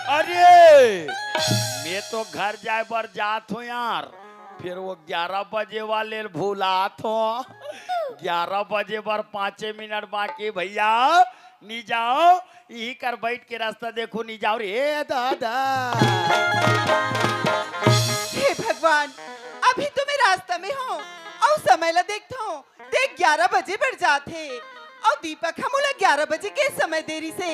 अरे मैं तो घर जाए पर जात हूँ यार, फिर वो 11 बजे वाले भूलात हो। 11 बजे पर 5 मिनट बाकी भैया, नी जाओ यही कर बैठ के रास्ता देखो, नी जाओ रे दादा। हे भगवान, अभी तो मैं रास्ता में हूँ और समय ला देखता हूँ, देख 11 बजे बढ़ जाते और दीपक हमला 11 बजे के समय देरी से,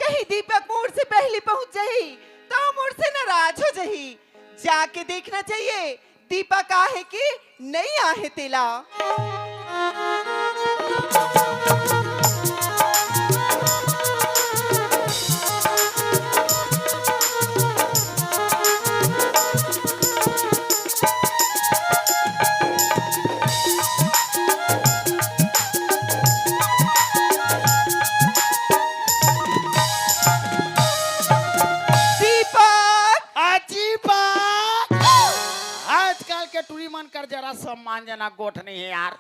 कहीं दीपक मोड़ से पहले पहुंच जाही तो मोड़ से नाराज हो जाही। जाके देखना चाहिए दीपक आहे कि नहीं आहे तेला। मन कर जरा सम्मान जना गोठ नहीं है यार,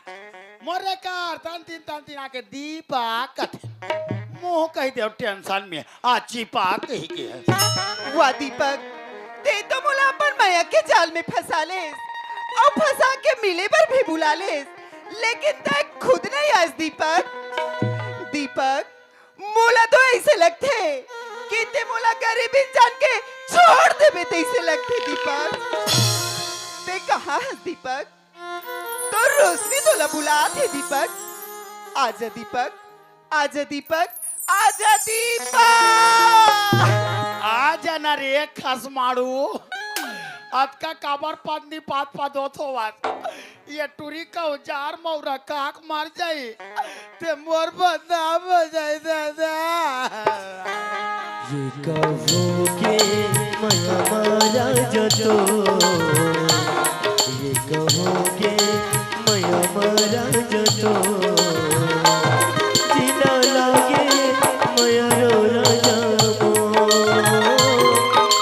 मोरे कार तन तीन आके दीपक मुंह कही दे टेंशन में आची पाक कही के वाह दीपक, ते तो मोला अपन माया के जाल में फंसा ले और फंसा के मिले पर भी बुला ले, लेकिन ते खुद नहीं आज दीपक। दीपक मोला तो ऐसे लगते कि ते मोला गरीब इंसान के छोड़ दे बे, ऐसे लगते दीपक। ते कहाँ है दीपक? तो रोशनी तो बुला थे दीपक। आजा दीपक, आजा दीपक, आजा दीपक। आजा ना रे खस मारू, अतका काबर पंदी पात होतो वात, ये टूरी का उजार मौरा काक मार जाई, ते मोर बदनाम हो जाई दादा। ये कहोगे मैं मारा जतो, ये कहोगे मैं मारा जतो, जीना लागे मैं रो राजामो,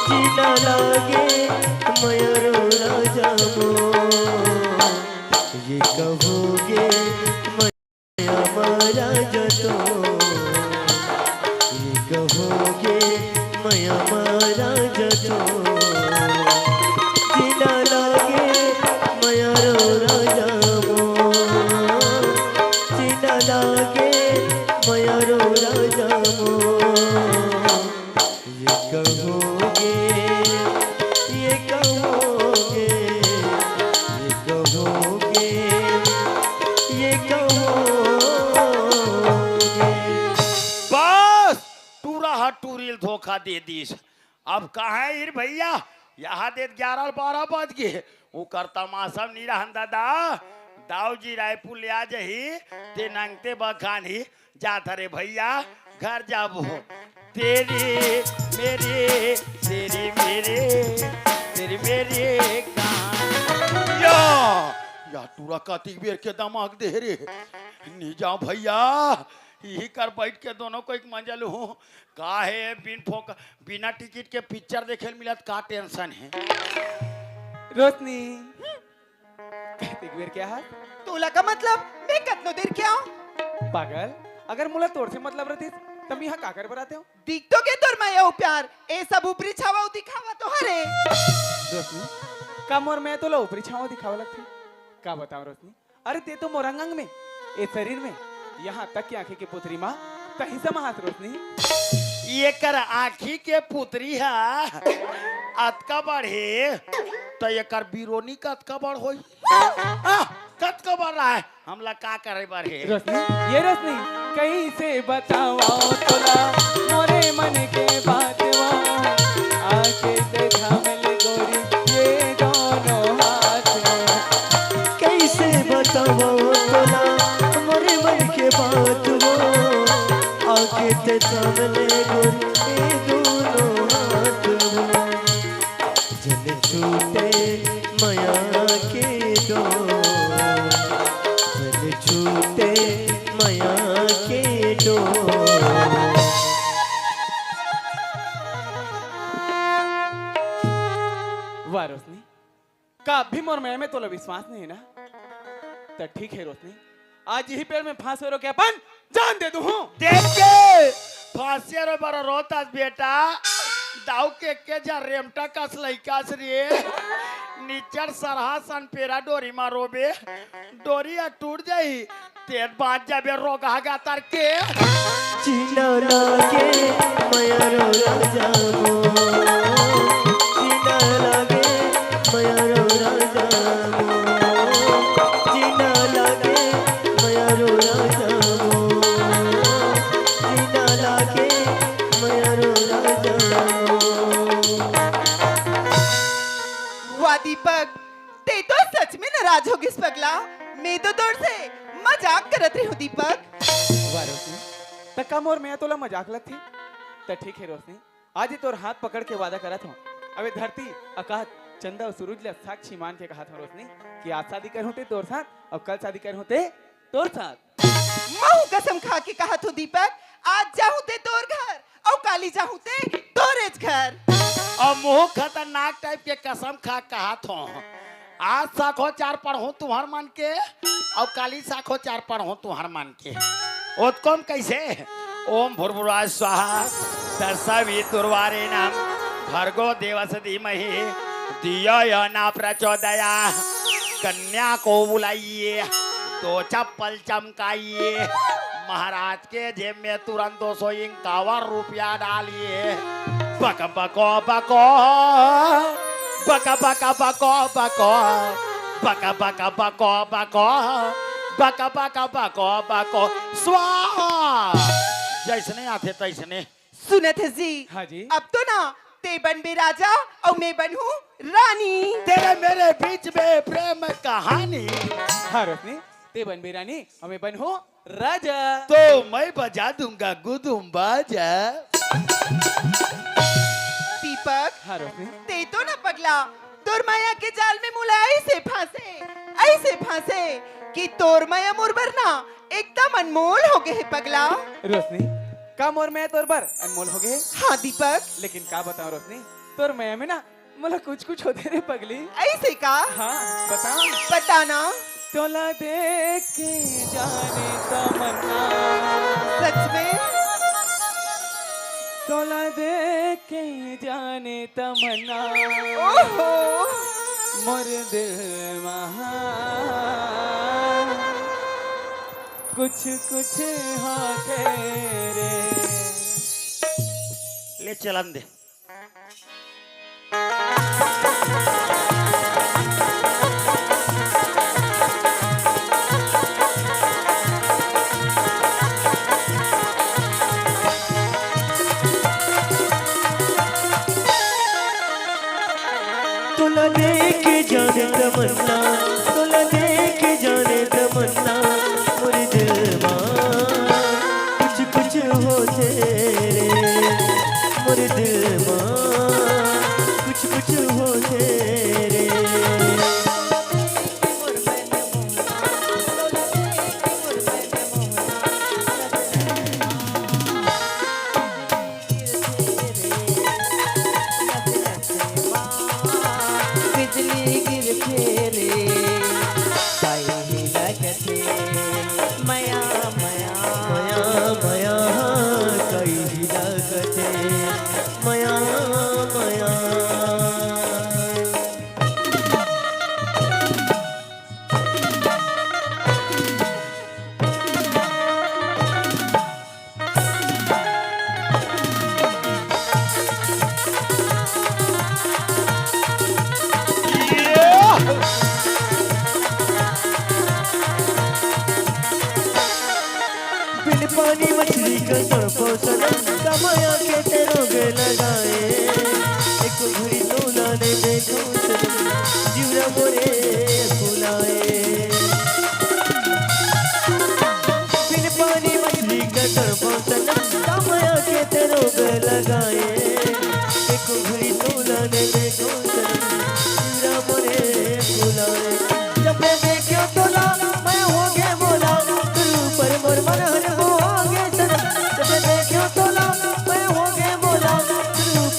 जीना लागे मैं रो राजामो, ये कहोगे मैं मारा जतो, ये कहोगे मैं मारा जतो, जीना लागे मैं रो राजामो, जीना लागे मैं रो राजामो, ये कहोगे, ये कहोगे, ये कहोगे, ये कहोगे। बस टूरा हा टूरिल धोखा दे दीस, अब कहाँ है हीर भैया, यहाँ दे 11-12 बज गए, वो करता मासम नहीं रहन दादा, दाऊ जी रायपुर ले आ जही, ते नंगते बखानी जात रे भैया घर जाबो, तेरी मेरी तेरी मेरी तेरी मेरी कहानी। या टूरा कातिक बेर के दमाग दे रे, नी जाओ भैया यही कर बैठ के दोनों को एक मंजल हूँ, का है बिना टिकट के पिक्चर देखे मिलत, का टेंशन है। रोशनी कहते क्या है तोला का मतलब मैं कतनो देर क्या पागल, अगर मुला तोर से मतलब रहती तब यहाँ का कर बनाते हो। दिख तो के तोर माया प्यार ए सब ऊपरी छावा दिखावा तो हरे। रोशनी कम और मैं तो ला ऊपरी छावा दिखावा लगती, का बताओ रोशनी, अरे ते तो मोरंगंग में ए शरीर में यहाँ तक की आंखें की पुत्री माँ कहीं से महात रोशनी, ये कर आँखी के पुत्री है अतका बढ़े तो ये कर बिरोनी का अतका बढ़ होई, कतका बढ़ रहा है, हमला का करे बढ़े। रोशनी ये रोशनी कहीं से बताओ तोला मोरे मन के बात वो, आके ते थामल गोरी ये दोनों हाथ, कैसे बताओ तोला मोरे मन के बात वो, आके ते थामले गोरी ये दोनों हाथ वो, जन छूटे माया के डोर, जन छूटे माया के डोर। वाह रोशनी, का भी मोर में तो विश्वास नहीं है ना, तो ठीक है रोशनी, आज यही पेड़ में फांस हो के अपन जान दे दूं। देख के फांसी रो बड़ा रोता बेटा, दाऊ के जा रेमटा कस लइकास रे नीचर सरहा सन पेरा डोरी मारोबे डोरी टूट जाई तेर बात जाबे रोगा गा तार के चिना लागे मयरो राजामो चिना लागे मयरो राजामो चिना लागे मयरो राजामो चिना लागे मयरो राजामो वाह दीपक ते तो सच में नाराज हो गई पगला मैं तो तोड़ से मजाक करत रही हूँ दीपक वाह रोशनी तक्का मोर मैं तोला मजाक लगती त ठीक है रोशनी आज ही तोर हाथ पकड़ के वादा करत हूँ अबे धरती आकाश चंदा और सूरज ले साक्षी मान के कहा था रोशनी कि आज शादी कर होते तोर साथ और कल शादी कर होते तोर साथ महू कसम खा के कहा तो दीपक आज जाऊं ते तोर घर और काली जाऊं ते तोरेज घर और मुंह खतरनाक टाइप के कसम खा कहा थो आज साखो चार पढ़ो तुम्हार मान के और काली साखो चार पढ़ो तुम्हार मान के ओतकोम कैसे ओम भूर्भुवः स्वाहा तत्सवितुर्वरेण्यं नाम भर्गो देवस्य धीमहि धियो यो न प्रचोदयात् कन्या को बुलाइए दो चप्पल चमकाइए महाराज के जेब में तुरंत 251 रुपया डालिए बक बको बको बक बक बको बको बक बक बको बको बक बक बको बको स्वाहा जैसने आते तैसने सुनत है जी हाँ जी अब तो ना ते बन बे राजा और मैं बनूं रानी तेरे मेरे बीच में प्रेम कहानी हाँ रोशनी ते बन बेरानी हमें बन हो राजा तो मैं बजा दूंगा गुदुम बाजा दीपक हाँ रोशनी ते तो ना पगला तोर माया के जाल में मुला ऐसे फांसे कि तोर माया मुरबर ना एकदम अनमोल हो गए है पगला रोशनी का मोर मैं तोर बर अनमोल हो गए हाँ दीपक लेकिन का बताओ रोशनी तोर मैं में ना मला कुछ होते रे पगली ऐसे का हाँ बताओ बताना तोला देख के जाने तमन्ना सच में तोला देख के जाने तमन्ना ओहो मोर दिल महा कुछ हाँ तेरे ले चलन दे तुला देख जाने तमन्ना तुला देख जाने तमन्ना मोरे दिल मां कुछ हो तेरे मोरे दिल मां कुछ हो तेरे बिजली गिर फेरे काई लगते माया माया माया माया कई लगते माया माया बिन पानी मछली का तड़पो सनम कमाया के तेरो गे लगाए एक घड़ी सोना ने देखो सनम जीवरा मोरे फुलाए बिन पानी मछली का तड़पो सनम कमाया के तेरो गे लगाए एक घड़ी सोना ने देखो सनम जीवरा मोरे फुलाए जब मैं देखो तो ला मैं हो गया बोला पर मोर मन हर हो आगे सनम जब देखो तो ला मैं हो गए बोला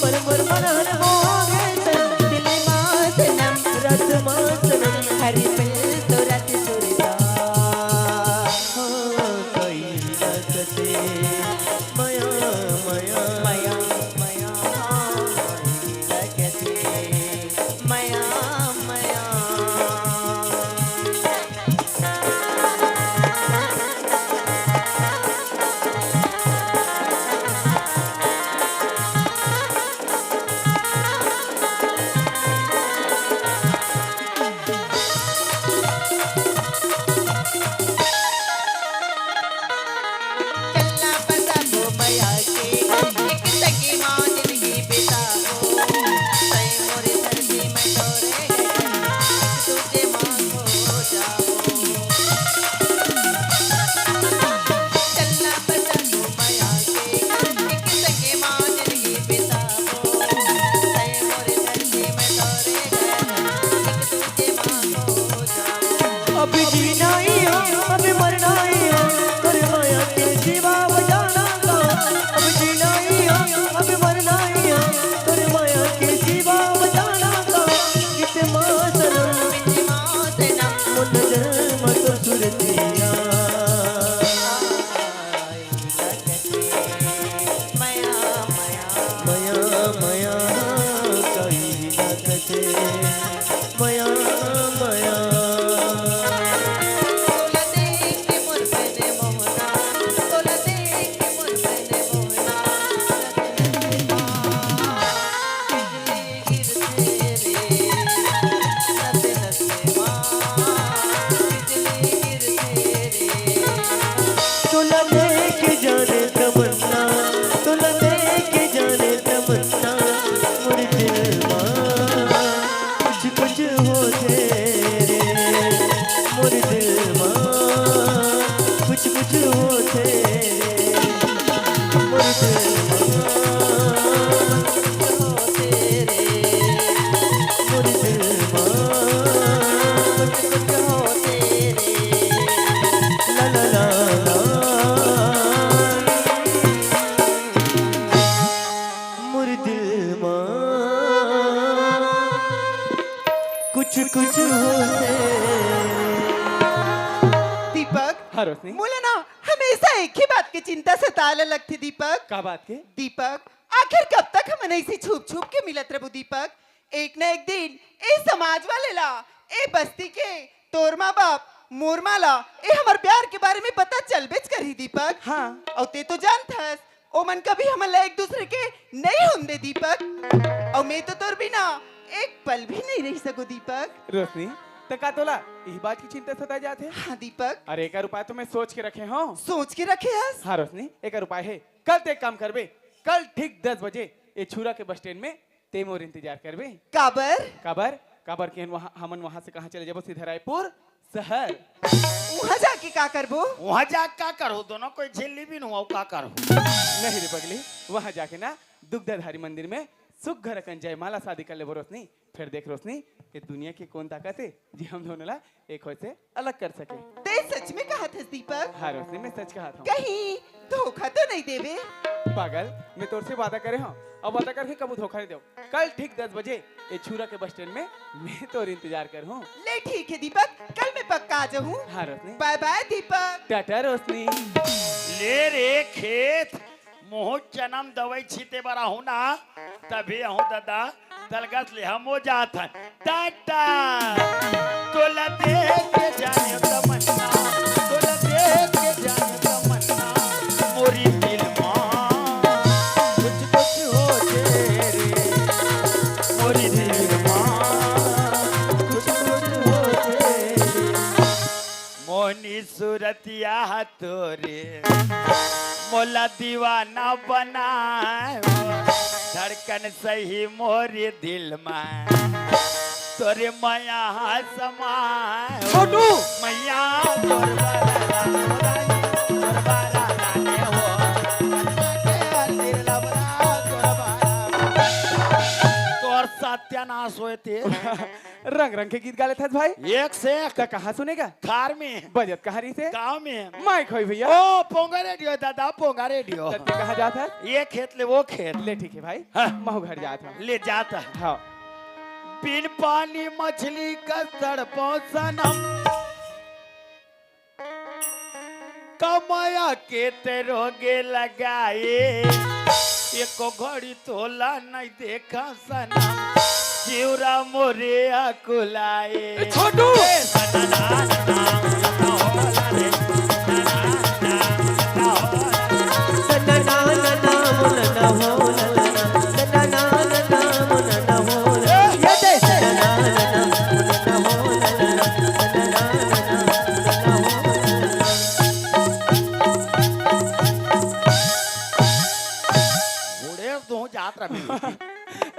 पर मोर मन हर हो आगे सनम दिल मां सनम रत मां सनम हरी पल तो रात सुरदा हाँ कई लगते माया माया माया माया अब मरना ही है तेरे माया के जीवा बजाना का कित मासनम मन जन्म तो सुरतिया मया मया कहीं न कटे मया मया तुला लेके जाने तमन्ना तुला लेके जाने तमन्ना मुझ दिल मां कुछ कुछ होते रे मुझ दिल मां कुछ कुछ होते रे मुझ दिल मुझ दिल कुछ कुछ होते रे ला ला ला ला मुर दिल मां कुछ कुछ होते दीपक हाँ रोशनी मुझे ना हमेशा एक ही बात की चिंता सताने लगती दीपक। का बात के दीपक आखिर कब तक हम ऐसी छुप छुप के मिलत रहबो दीपक। एक न एक दिन ए समाज वाले ला ए बस्ती के तोर माँ बाप मोर माला ए हमार प्यार के बारे में पता चल बेच करी दीपक। हाँ और ते तो जानथस ओ मन कभी हमला एक दूसरे के नहीं होंदे दीपक। और मैं तो तोर बिना एक पल भी नहीं रह सको दीपक। रोशनी तका तोला यही बात की चिंता सता जाते हाँ दीपक अरे एक उपाय तो मैं सोच के रखे हूँ। सोच के रखे हस। हाँ रोशनी एक उपाय है कल ते एक काम करबे कल ठीक 10 बजे ये छुरा के बस स्टैंड में ते मोर इंतजार करबे। काबर काबर काबर के वहाँ हमन वहाँ से कहाँ चले जाबो सीधा रायपुर शहर। वहाँ जाके का करबो। वहाँ जा का करो दोनों कोई झेली भी नहीं का करो। नहीं रे पगली वहाँ जाके ना दुग्धाधारी मंदिर में सुख घर कन जयमाला शादी कर ले रोशनी। फिर देख रोशनी ये दुनिया की कौन ताकत है जी हम दोनों ला एक हो से अलग कर सके। ते सच में कहा था दीपक। हाँ रोशनी मैं सच कहा था। कहीं धोखा तो नहीं देवे। पागल मैं तोर से वादा करे हूँ और वादा करके कबू धोखा नहीं दो। कल ठीक 10 बजे ये छुरा के बस स्टैंड में मैं तोर इंतजार कर हूँ। ले ठीक है दीपक कल मैं पक्का आ जाऊँ। हाँ रोशनी बाय बाय दीपक। टाटा रोशनी। ले रे खेत मोह जन्म दवाई छीते बरा हूँ ना तभी हूँ दादा तलगत ले हम हो जात है टाटा तोला देख के जाने तमन्ना तोला देख के जाने तमन्ना मोरी दिल मां कुछ कुछ होते रे मोरी दिल मां कुछ कुछ होते रे मोनी सूरतिया तोरे मोला दीवाना बनाए धड़कन सही मोरे दिल में तोरे मैया समाए छोटू मैया तोर बारा नाने हो तोर सत्यानाश होते रंग रंग के गीत गाले थे भाई। एक से एक तो कहाँ सुनेगा खार में बजत कहाँ रही से गाँव में माइक होई भैया। ओ पोंगा रेडियो दादा पोंगा रेडियो तब तू कहाँ जाता है ये खेत ले वो खेत ले ठीक है भाई हाँ। महू घर जाता हूँ। ले जाता है हाँ बिन पानी मछली का तड़पो सनम कमाया के तेरोगे लगाए एको घड़ी तोला नहीं देखा सनम जीवरा मोरे अकुलाए छोटू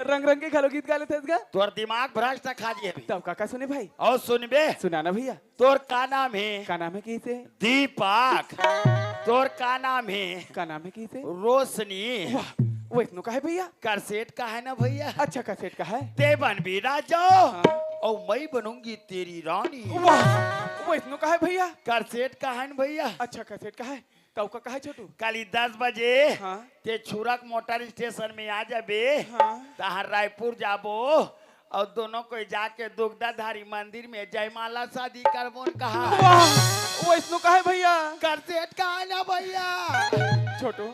रंग रंग के खालो गीत गाले थे इसका तोर दिमाग भ्रष्ट खा दिए भी तब काका सुने भाई और सुनबे सुनाना भैया तोर का नाम है का नाम है की से दीपक तोर का नाम है का नाम है की से रोशनी वाह वो इतनो का है भैया करसेट का है ना भैया अच्छा का सेट का है ते बन भी राजा हाँ। और मैं बनूंगी तेरी रानी वाह वो इतनो का है भैया करसेट का है ना भैया अच्छा का सेट का है तो का कहा छोटू कल 10 बजे हाँ ते छुरक मोटर स्टेशन में आ जाबे हाँ तहार रायपुर जाबो और दोनों को जाके दुग्धाधारी मंदिर में जयमाला शादी करबो कहा वाह वैष्णो का है भैया कर सेठ कहा ना भैया छोटू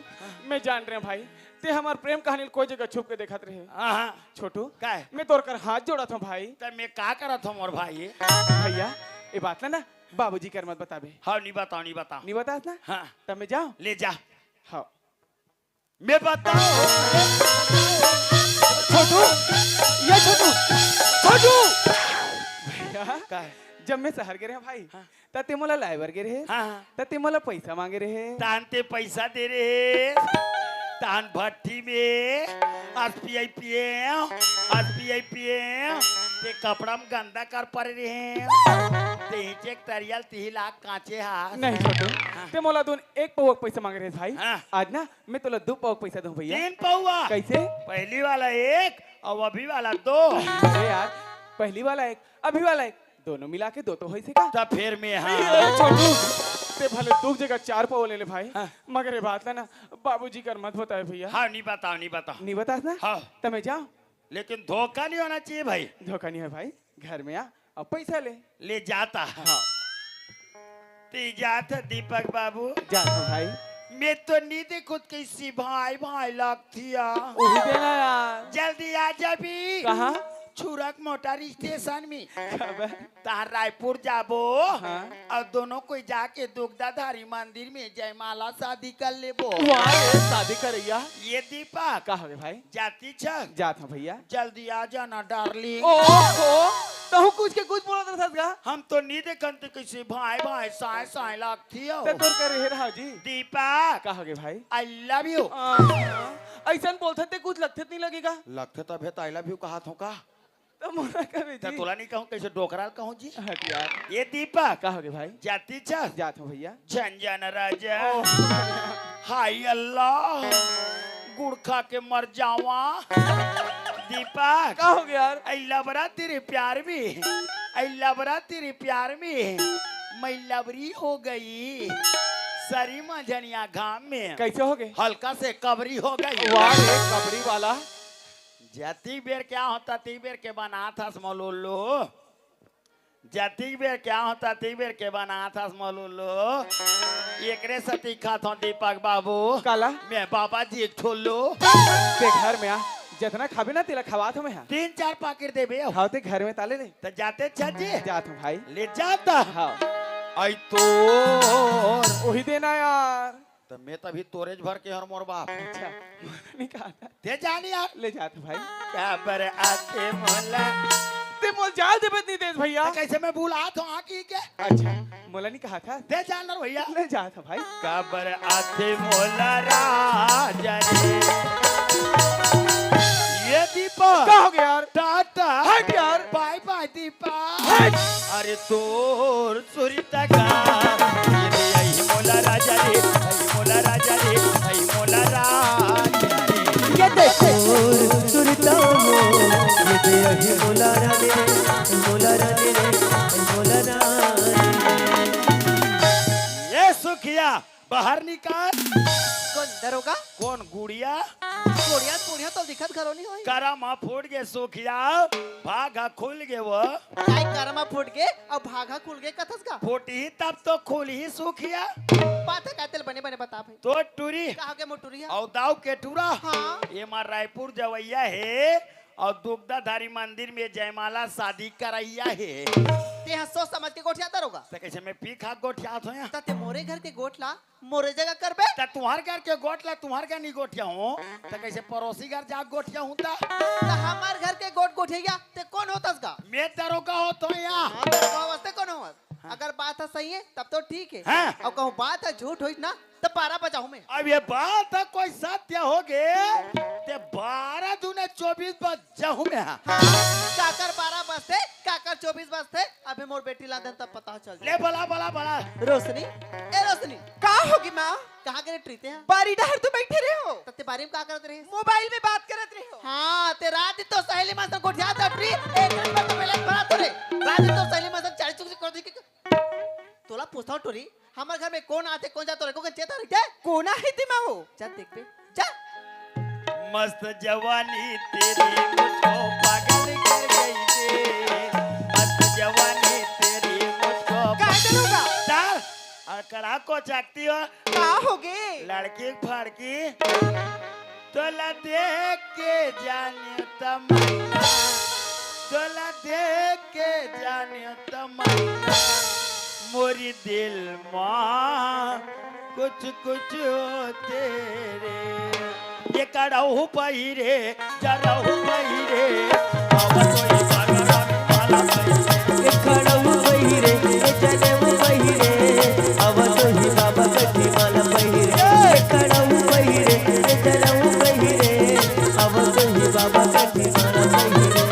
मैं जान रहे हैं भाई ते हमार प्रेम कहानी कोई जगह छुप के देखत रहे हाँ छोटू का है मैं तोड़ कर हाथ जोड़ा था भाई तब मैं का करत हूँ मोर भाई भैया ये बात ना बाबूजी कर मत बताबे हाँ नहीं बताओ नहीं बताओ नहीं बतास ना हाँ तब मैं जाऊं ले जा हाँ मैं बताओ छोटू ये छोटू छोटू भैया का है जब मैं शहर गे रहे भाई हाँ। तते मोला लाइवर गे रहे हाँ हाँ तते मोला पैसा मांगे रहे तानते पैसा दे रहे तान भट्टी में एसपीआई पीएम ते कपड़ा में गंदा कर पड़ रहे हैं ते हिचे तरियल 3 लाख कांचे हाथ नहीं छोटू ते मोला दोन एक पौक पैसा मांगे रहे भाई हाँ। आज ना मैं तोला 2 पौक पैसा दूं भैया 3 पौवा कैसे पहली वाला 1 और अभी वाला 2 अरे यार पहली वाला एक अभी वाला एक दोनों मिला के 2 तो होई से का तब फिर में हाँ ए, छोटू ते भले 2 जगह 4 पाव ले ले भाई हाँ। मगर ये बात ना बाबूजी कर मत बताए भैया हाँ नहीं बताओ नहीं बतास ना हाँ तब मैं जाऊं लेकिन धोखा नहीं होना चाहिए भाई धोखा नहीं है भाई घर में आ और पैसा ले जाता हाँ ती जाता दीपक बाबू जाता हूं भाई मैं तो नहीं देखो कैसी भाई लगती है वही देना यार जल्दी आ जा भी कहाँ छुरक मोटर स्टेशन में खबर तार रायपुर जाबो हाँ। और दोनों को जाके दुग्धाधारी मंदिर में जयमाला शादी कर लेबो वाह ये शादी करैया ये दीपक का हो गए भाई जाती छक जाता हूं भैया जल्दी आ जाना डार्लिंग ओ तो कुछ के कुछ बोला था ससगा हम तो नहीं देखते किसी भाई साए लगती हो ते तोर कर रहे जी दीपक का हो गए भाई आई लव यू ऐसा बोलते ते कुछ लगते नहीं लगेगा लगते तो भेत आई लव यू कहा था का तो मोरा करे तो जी तोला नहीं कहूँ कैसे डोकराल कहूँ जी हट यार ये दीपक का हो गए भाई जाती छक जाता हूं भैया झंझन राजा हाय अल्लाह गुड़ खा के मर जावा दीपक का हो गया यार अल्लाह बरा तेरे प्यार में अल्लाह बरा तेरे प्यार में मैं लबरी हो गई सरी मंझनिया घाम में कैसे हो गए हल्का से कबरी हो गई वाह रे कबरी वाला जती बेर क्या होता ती बेर के बना था स्मोलो जती बेर क्या होता ती बेर के बना था स्मोलो एकरे सती खाता दीपक बाबू काला मैं बाबा जी एक ठोलो ते घर में आ जितना खाबे ना तेला खवा तो मैं 3-4 पाकिट देबे हाँ ते घर में ताले ले तो जाते छजे जाता हूं भाई ले जाता हाँ आई तो वही देना यार तो मैं तभी तोरेज भर के हर मोर बाप अच्छा नहीं कहा था ते जानी यार ले जाता भाई क्या बर आते मोला ते मोल जाल दे नहीं देश भैया तो कैसे मैं भूला तो आकी के अच्छा मोला नहीं कहा था ते जानर भैया ले जाता भाई कबर आते मोला राजा रे ये दीपक का हो गया यार टाटा हट यार बाय बाय दीपक हट अरे तोर सुरिता का ये आई मोला राजा रे आई मोला राजा रे आई मोला राजा रे ये देखो सुरता हो ये दे अहि मोला रानी रे मोला रानी रे मोला रानी ये सुखिया बाहर निकाल कौन दरोगा कौन गुड़िया कोड़िया कोड़िया तो दिखत घरो नहीं होई करा मा फूट गए सुखिया भागा खुल गए वो काय करमा फूट के और भागा खुल गए कथस का फूटी तब तो खुल ही सुखिया बात है कातिल बने बने बता भाई तो टूरी कहा के मोटुरिया और दाव के टूरा हाँ ये मार रायपुर जवैया है और दुग्धाधारी मंदिर में जयमाला शादी करैया है ते यहाँ सोच समझ के गोठिया दरोगा तो कैसे मैं पी खा गोठियात हो यहाँ ते मोरे घर के गोठला मोरे जगह करबे तो तुम्हार घर के गोठला तुम्हार घर नहीं गोठिया हूँ तो कैसे पड़ोसी घर जा गोठिया हूँ ता तो हमार घर के गोट गोठिया ते कौन होतस का मैं दरोगा हो तो यहाँ हाँ दरोगा वास्ते कौन होत अगर बात है सही है तब तो ठीक है हाँ। और कहूँ बात है झूठ हुई ना तो 12 बजाऊं मैं अब ये बात है कोई सत्य हो गए ते 12 दूने 24 बजाऊं मैं काकर 12 बजते काकर 24 बजते अभी मोर बेटी लादन तब पता चल ले बला बला बला रोशनी ए रोशनी का होगी माँ कहाँ के ट्रीते हैं बारी डहर तो बैठे रहे हो तते बारी में का करत रहे मोबाइल में बात करत रहे हो हाँ ते रात तो सहेली मास्टर गोठिया था ट्री एक घंटा तो पहले बना तोरे रात तो सहेली मास्टर 40 चुक कर दी तोला पूछता हूँ टूरी हमारे घर में कौन आते कौन जाते रे को चेता रहते कौन है ते माहो जा देख पे जा मस्त जवानी तेरी मुझको पागल कर गई रे मस्त जवानी तेरी मुझको का दरोगा चल और करा को चाकती हो का हो गे लड़की फड़की तोला देख के जाने तमन्ना तोला देख के जाने तमन्ना मोरी दिल माँ कुछ कुछ हो तेरे ये कड़ाऊ पहिरे जराऊ पहिरे आवतोई भगवान माला पहिरे ए खड़ऊ बहिरे ए जनेऊ बहिरे अवतो ही बाबा कठी माला बहिरे ए खड़ऊ बहिरे ए जनेऊ बहिरे अवतो ही बाबा कठी माला बहिरे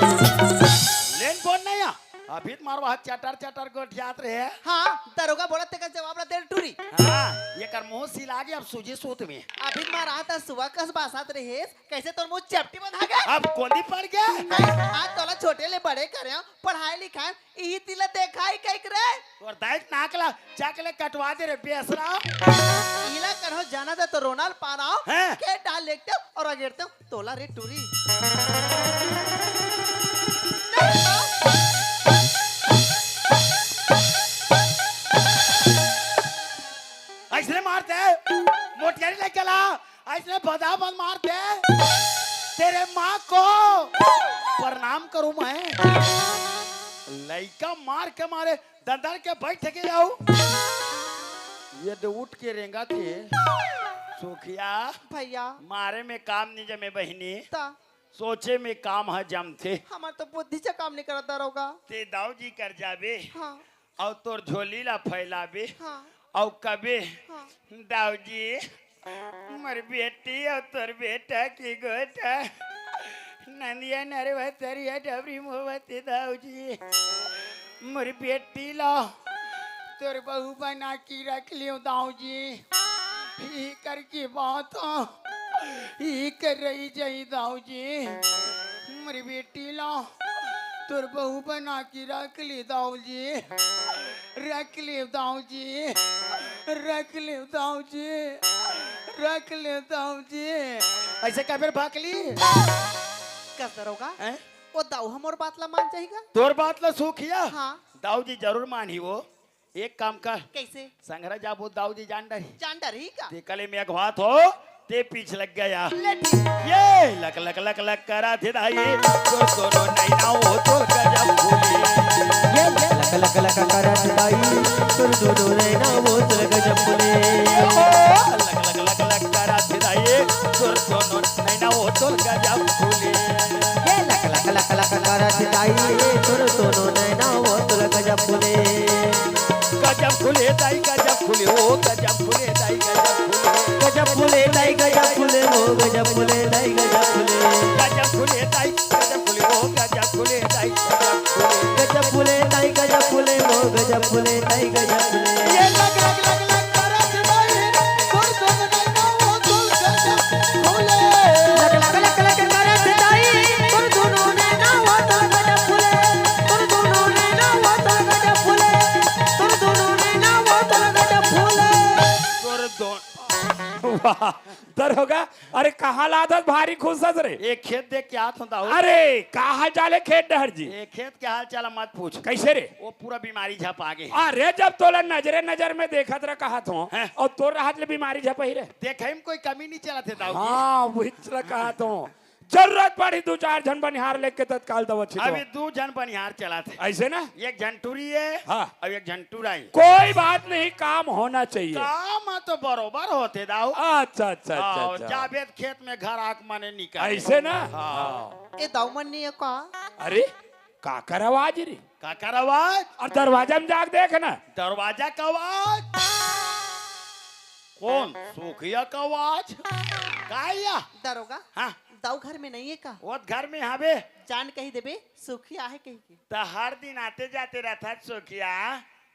लेन फोन नहीं आ अभी मारो हाथ चटर चटर गोट जात रहे हाँ दरोगा बोला तेरा जवाब ला दे टूरी हाँ ये कर मुंह सिला गया अब सूझे सूत में अभी मारा था सुबह कस बासात रहे कैसे तोर मुंह चपटी बंधा गया अब कोंदी पड़ गया आज तोला छोटे ले बड़े करे पढ़ाई लिखाई यही तिला देखाई कई करे और दाइक नाकला चाकले कटवा दे रे बेसरा इला करो जाना था तो रोनाल पा रहा हूँ हैं? के डाल लेते हो और अगेरते हो तोला रे टूरी ऐसे मारते मोटियारी ले चला ऐसे बदा बंद मारते तेरे माँ को प्रणाम करूं मैं लड़का मार के मारे दंदर के बैठ के जाऊं ये तो उठ के रेंगा थे सुखिया भैया मारे में काम नहीं जमे बहनी ता सोचे में काम है जम थे हमार तो बुद्धि से काम नहीं करता दरोगा ते दाऊ जी कर जाबे हाँ और तोर झोली ला फैलाबे हाँ और कबे हाँ दाऊ जी मर बेटी और तोर बेटा की गोटा नंदिया नरवा तरिया डबरी मोहब्बत दाऊ जी मर बेटी ला तोर बहू बना की रख लियो दाऊ जी ही करके बात ही कर रही जाई दाऊ जी मर बेटी ला तोर बहू बना के रख ले दाऊ जी रख ले दाऊ जी रख ले दाऊ जी रख ले दाऊ जी ऐसे कबर भाग ली कस दरोगा हैं? वो दाऊ हमर बात ला मान जाएगा तोर बात ला सूखिया हाँ दाऊ जी जरूर मानी वो एक काम कर कैसे संघरा जाबो दाऊ जी जान डरी जान डर ही का ते कले में अगवात हो ते पीछ लग गया ले ठीक ये लक लक लक लक करा थे दाई तो दोनों नहीं ना हो तो गजब भूली ये लक लक लक करत दाई तुर दोनों रे ना वो तुर गजब बोले लक लक लक लक करा थे दाई तो दोनों नहीं ना हो तो गजब भूली ये लक लक लक लक करत दाई तुर दोनों रे ना वो तुर गजब बोले गजब खुले दाई गजब खुले ओ गजब खुले दाई गजब खुले गजब बोले दाई गजब बोले हो गजब बोले दाई गजब बोले गजब खुले दाई गजब खुले ओ गजब खुले दाई गजब खुले गजब बोले दाई गजब बोले हो गजब बोले दाई गजब बोले ये लग लग लग लग करा थे दाई तो दोनों नहीं ना हो तो गजब खुले लक लक लक लक करत दाई तुर दोनों रे ना वो तुर गजब बोले तुर दोनों रे ना वो तुर गजब बोले तुर दोनों रे ना वो तुर गजब बोले तोर दोन वाह, तर होगा अरे कहाँ लादत भारी खुश हस रे एक खेत देख के हाथ होता हो अरे कहाँ जाले खेत डहर जी ये खेत के हाल चाल मत पूछ कैसे रे वो पूरा बीमारी झप आ गए अरे जब तोला नजरे नजर में देखत रहा कहा तो हैं? और तोर राहत ले बीमारी झपही रे देखे में कोई कमी नहीं चला थे दाऊ जी हाँ वही कहा तो जरूरत पड़ी दो चार जन बनिहार लेके तत्काल दवा अभी छिटो दो जन बनिहार चला थे ऐसे ना एक झंटूरी है हाँ। और एक झंटूराई कोई बात नहीं काम होना चाहिए काम तो बरोबर होते दाऊ अच्छा अच्छा अच्छा और अच्छा जावेद खेत में घर आक माने निकल ऐसे ना हाँ। हाँ। ये दाऊ मन नहीं है का अरे का कर आवाज रे का कर आवाज और दरवाजा में जाग देख ना दरवाजा का आवाज कौन सुखिया का आवाज काया दरोगा हाँ दाऊ घर में नहीं है का वो घर में हवे जान कही देबे सुखी आहे कही के तो हर दिन आते जाते रहता सुखिया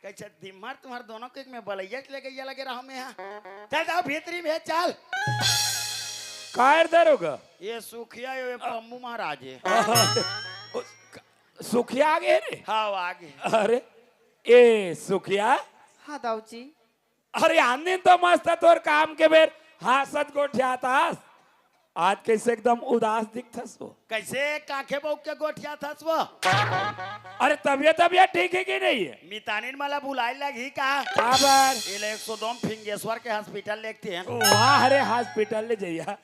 कैसे दिमाग तुम्हारे दोनों के में बलैया ले गई लगे रहा में यहाँ चल जाओ भीतरी में चल कायर दरोगा ये सुखिया ये पम्मू महाराज है सुखिया आगे रे हाँ वो आगे अरे ए सुखिया हाँ दाऊजी अरे आंदी तो मस्त है तोर काम के बेर हासत गोठियातास आज कैसे एकदम उदास दिखथस वो कैसे काखे बहू के गोठिया था वो अरे तबियत तबियत ठीक है कि नहीं है मितानिन मला बुलाई लगी का खबर ये 102 फिंगेश्वर के हॉस्पिटल लेते हैं वाह अरे हॉस्पिटल ले जाइया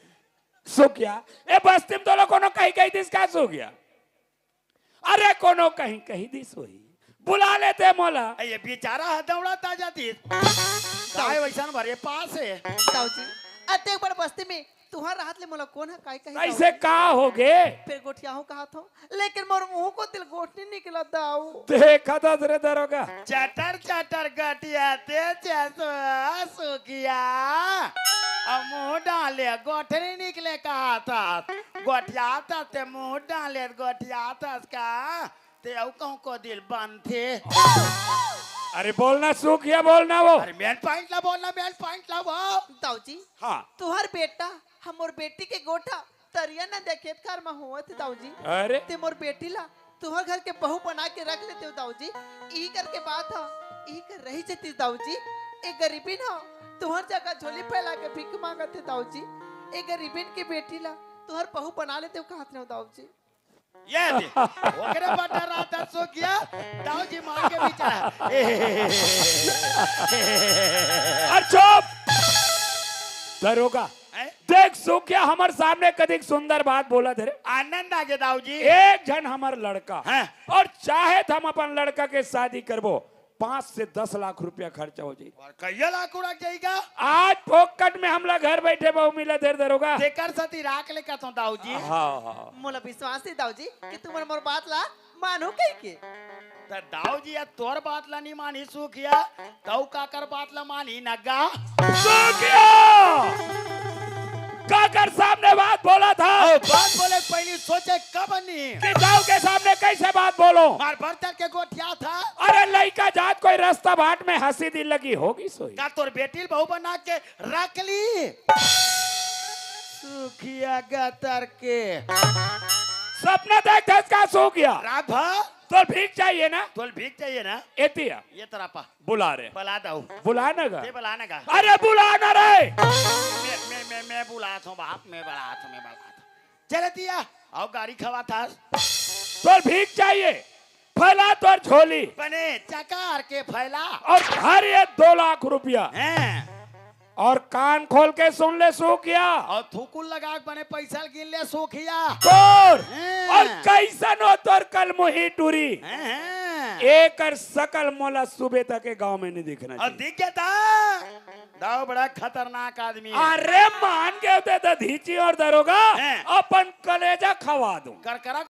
सो क्या ए बस्ती में तो लोग कोनो कहीं कहीं दिस का सो गया अरे कोनो कहीं कहीं दिस हुई बुला लेते मोला ये बेचारा हदौड़ा ताजा थी काय वैसन भरे पास है दाऊजी अते एक बार बस्ती में तुहार राहत ले मोला कौन है काय कहे कैसे का हो गे फिर गोठिया हूँ कहा था लेकिन मोर मुंह को दिल गोठ नहीं निकला दाऊ देखा था तेरे दरोगा चटर चटर गटिया ते सुखिया अब मुंह डाले गोठरी निकले कहा था गोठिया था ते मुंह डाले गोठिया था का ते औ कहूं को दिल बंद थे अरे बोलना सूखिया बोलना वो अरे मेन पॉइंट ला बोलना मेन पॉइंट ला वो दाऊजी हाँ तुहार बेटा हम और बेटी के गोठा तरिया न देखे घर में हुआ थे दाऊजी अरे ते मोर बेटी ला तुहर घर के बहू बना के रख लेते हो दाऊजी ई करके बात है ई कर रही जती दाऊजी एक गरीबी ना तुहर जगह झोली फैला के भीख मांगत थे दाऊजी एक गरीबीन की बेटी ला तुहर बहू बना लेते हो कहात ने दाऊजी ये दे ओकरे बटर रात सो किया दाऊ जी मार के बेचारा अरे चुप दरोगा हैं? देख सूखिया हमारे सामने कदिक सुंदर बात बोला थे रे। आनंद आगे दाऊ जी एक जन हमार लड़का हैं? और चाहे हम अपन लड़का के शादी करबो 5 से 10 लाख रुपया खर्चा हो जाए और कहिया लाख उड़क जाएगा आज फोकट में हमला घर बैठे बहु मिला देर दरोगा देकर सती राख ले कहता दाऊ जी हाँ हाँ मोला विश्वास है दाऊजी कि तुम्हार मोर बात ला मानो कह के तो दाऊ जी अब तोर बात ला नहीं मानी सुखिया तऊ काकर बात ला मानी नगा सूखिया काकर सामने बात बोला था ओ बात बोले पहले सोचे कब नहीं कि दाऊ के सामने कैसे बात बोलो मार बर्तन के गोठिया था अरे लड़का जात कोई रास्ता बाट में हंसी दिल लगी होगी सोई का तोर बेटी बहू बना के रख ली सुखिया गतर के सपना देख धस का सो गया राघा तो भीख चाहिए ना तोल भीख चाहिए ना एतिया ये तरह पा बुला रहे बुला दऊ बुलाना का ये बुलाने का अरे बुलाना रे मैं बुला था बाप मैं बुला था चल दिया आओ गाड़ी खवा था तो भीख चाहिए फैला तो झोली बने चकार के फैला और हर ये 2 लाख रुपया हैं और कान खोल के सुन ले सो किया और थूकुल लगा के बने पैसा गिन ले सोखिया तोर हैं। और कैसन हो तोर कल मोही टूरी हैं। एक और सकल मोला सुबह तक के गांव में नहीं दिखना और चाहिए दिख गया था दाऊ बड़ा खतरनाक आदमी है अरे मान के होते तो धीची और दरोगा हैं। अपन कलेजा खवा दूं करकरा